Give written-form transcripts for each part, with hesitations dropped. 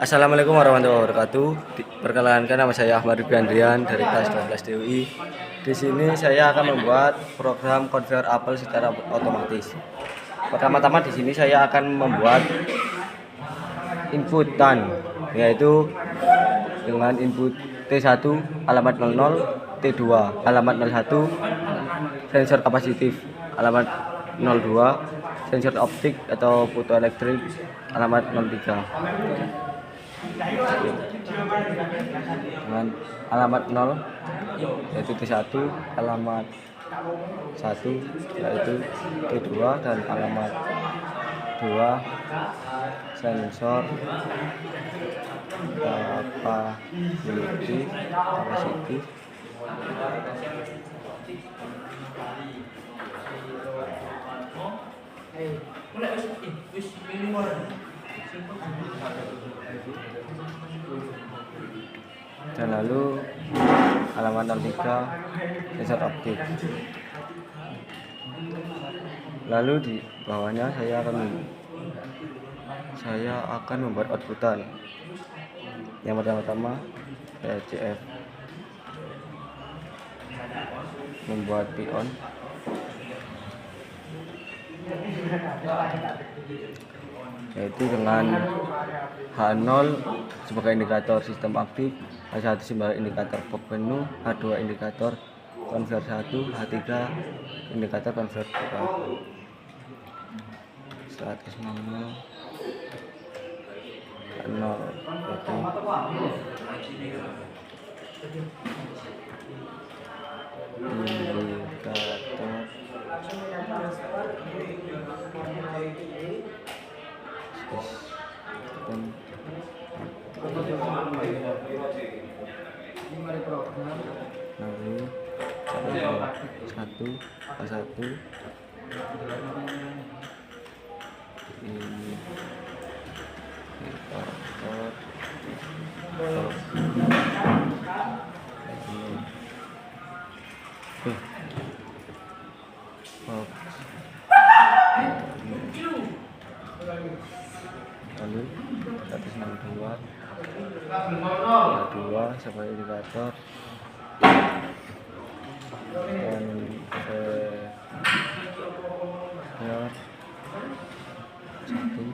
Assalamualaikum warahmatullahi wabarakatuh. Perkenalkan, nama saya Ahmad Rifki Andrian dari kelas 12 DUI. Di sini saya akan membuat program konveyor apel secara otomatis. Pertama-tama di sini saya akan membuat inputan, yaitu dengan input T1 alamat 00, T2 alamat 01, sensor kapasitif alamat 02, sensor optik atau fotoelektrik alamat 03. Dengan alamat 0 yaitu T1, alamat 1 yaitu T2, dan alamat 2 sensor kapasitif. Dan lalu alamat 03 sensor optik. Lalu di bawahnya saya akan membuat outputan. Yang pertama-tama saya CF membuat pion, yaitu dengan H0 sebagai indikator sistem aktif, H1 sebagai indikator pop menu, H2 indikator konver 1, H3 indikator konver 2. 160 0 lalu 1 lalu 162 sebagai indikator dan satu.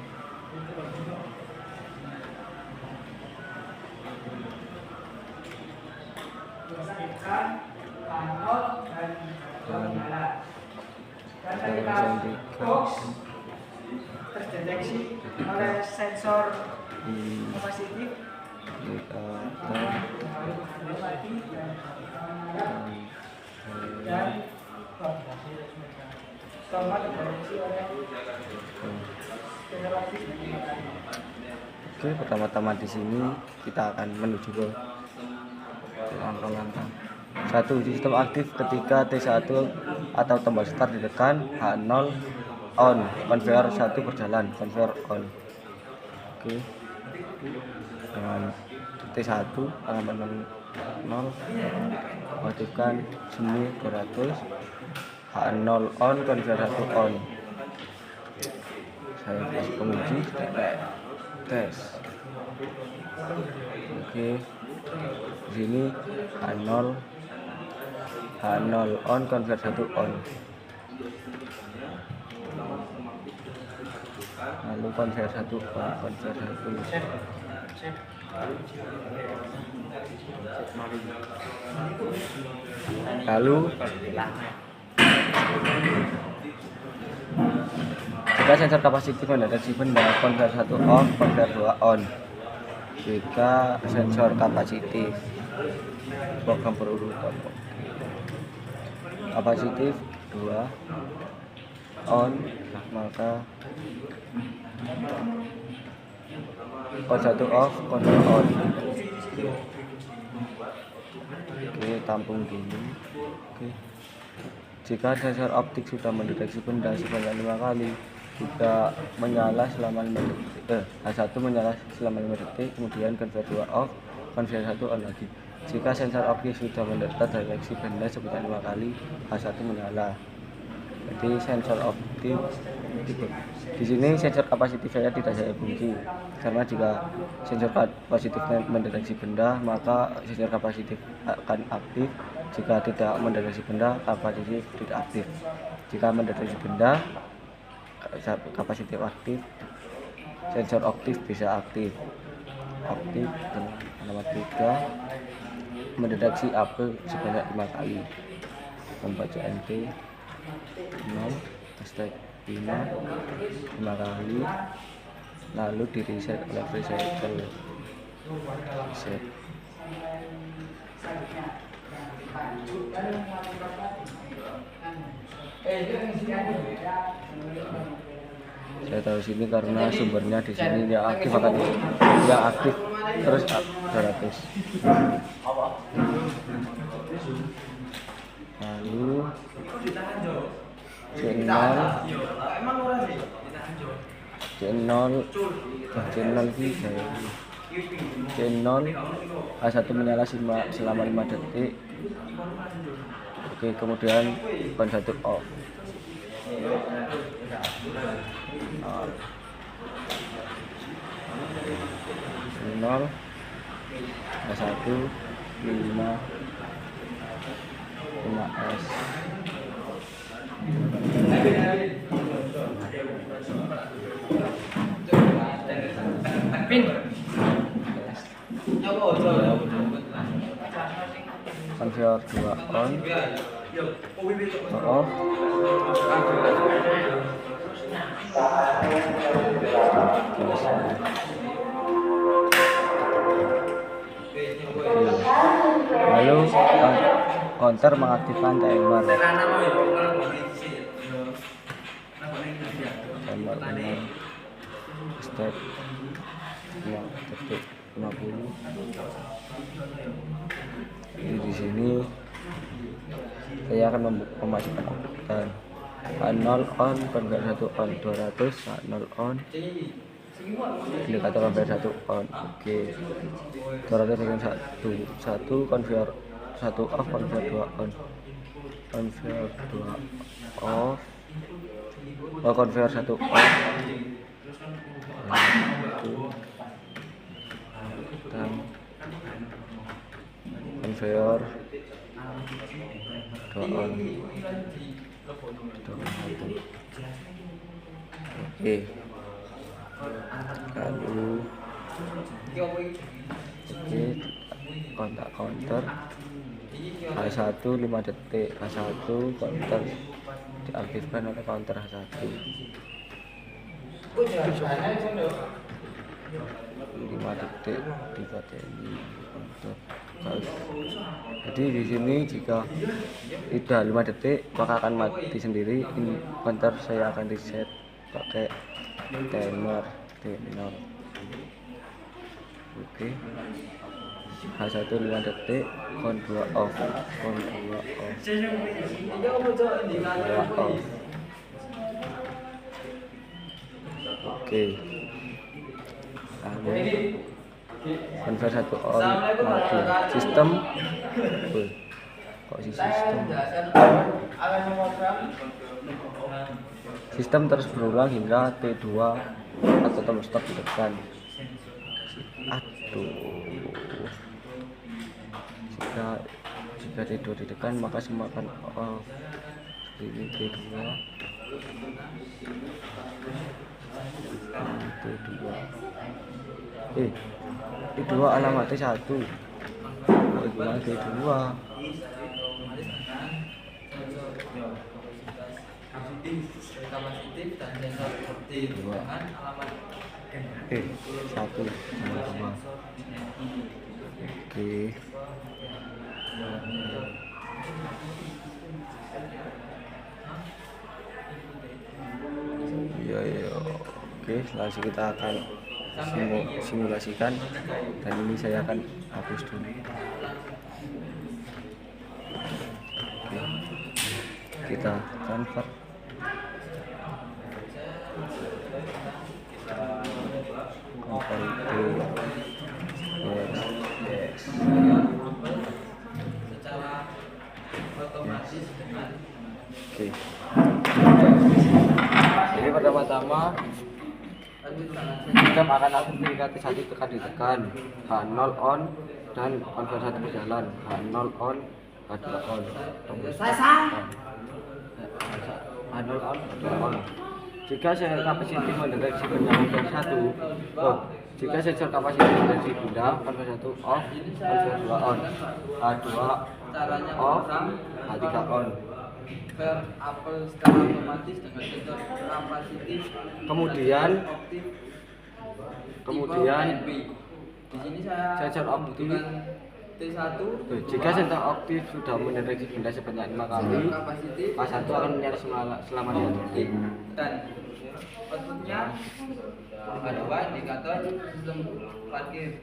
Terdeteksi oleh sensor kapasitif dan Oke, pertama-tama di sini kita akan menuju ke langkah-langkah. 1. Sistem aktif ketika T1 atau tombol start ditekan, H0 on, konveyor 1 berjalan, konveyor on. Oke, dengan T1 alamat 0 aktifkan semi 200, H0 on, konveyor 1 on. Saya tes penguji tes. Oke, di sini H0 on, konveyor 1 on. Lalu konveyor 1 on, konveyor 1. Lalu jika sensor kapasitif mendeteksi benda, konveyor 1 off, konveyor 2 on. Jika sensor kapasitif program berurutan, kapasitif 2 on, maka kon 1 off, konveyor on. Oke, tampung dulu. Oke. Jika sensor optik sudah mendeteksi benda sebanyak 5 kali, jika menyala selama 5 detik, H1 menyala selama 5 detik, kemudian konveyor 2 off, konveyor 1 on lagi. Jika sensor optik sudah mendeteksi benda sebanyak 5 kali, H1 menyala. Jadi sensor optik di sini sensor kapasitif saya tidak saya kunci, karena jika sensor kapasitifnya mendeteksi benda maka sensor kapasitif akan aktif. Jika tidak mendeteksi benda, kapasitif tidak aktif. Jika mendeteksi benda, kapasitif aktif, sensor optik bisa aktif. Optik dengan alamat 3 mendeteksi apel sebanyak 5 kali, membaca NT 0 hashtag 5 kali, lalu di reset oleh recycle reset. Saya tahu sini karena sumbernya di sini yang aktif akan yang aktif terus 200. Lalu channel A1 menyala selama 5 detik. Oke, kemudian ban 1 off. Nol A1 5 S. Konver 2 on, off. Lalu counter mengaktifkan timer. Step 50. Jadi di sini saya akan memasukkan dan A0 on, konver 1 on, 200, A0 on, indikator konver 1 on. Oke, 200 dengan 1 konver 1 off, konver 2 on, konver 2 off, konver 1 off, dan konver 2 on. Oke, lalu kontak counter A1 5 detik, A1 counter diaktifkan oleh counter A1 5 detik dipateni counter. Jadi di sini jika tidak 5 detik maka akan mati sendiri. Counter saya akan reset pakai timer T0. Oke, H1 5 detik, kon 2 off, kon 2 off, 2 off. Oke, lalu konver 1 on, mati. Sistem kok si sistem terus berulang hingga T2 atau tombol stop ditekan. Aduh, jika T2 ditekan maka semua akan off. Ini T2 T2 alamatnya 1. Bagaimana T2? Satu sama-sama. Oke. Ya. Oke, langsung kita akan simulasikan, dan ini saya akan hapus dulu. Oke, kita convert. Oke. sistem akan aktif ketika T1 tekan ditekan, H0 on dan konver 1 berjalan, H0 on, H2 on. H0 on, H2 on. Jika sensor kapasitif mendeteksi benda konver 1, jika sensor kapasitif mendeteksi benda konver 1 off, konver 2 on, H2 off, H3 on. Apel secara otomatis dengan sensor kapasitif Kemudian di sini saya sensor optik T1 jika sensor optik sudah mendeteksi benda sebanyak 5 kali, kapasitif K1 akan menyala selama 2 detik. dan outputnya ada 2 indikator sistem parkir,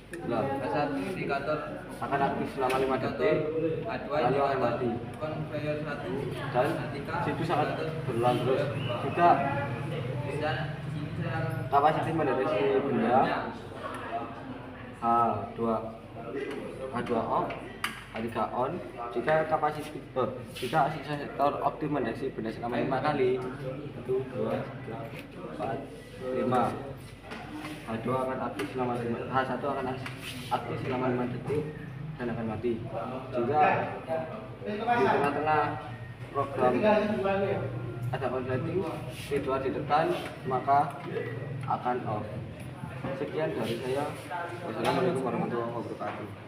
Nah, K1 indikator akan aktif selama 5 detik, A2 lalu akan indikator mati. konveyor 1 Dan situs akan berulang terus. Jika dan di sini saya akan kapasitif mendeteksi benda H2 off, H3 on. Jika kapasitif jika sensor optik mendeteksi benda selama 5 kali, 1, 2, 3, 4, 5. H2 akan aktif selama 5, H1 akan aktif selama 5 detik dan akan mati. Jika di tengah-tengah program ada konsleting, T2 ditekan, maka akan off. Sekian dari saya. Wassalamualaikum warahmatullahi wabarakatuh.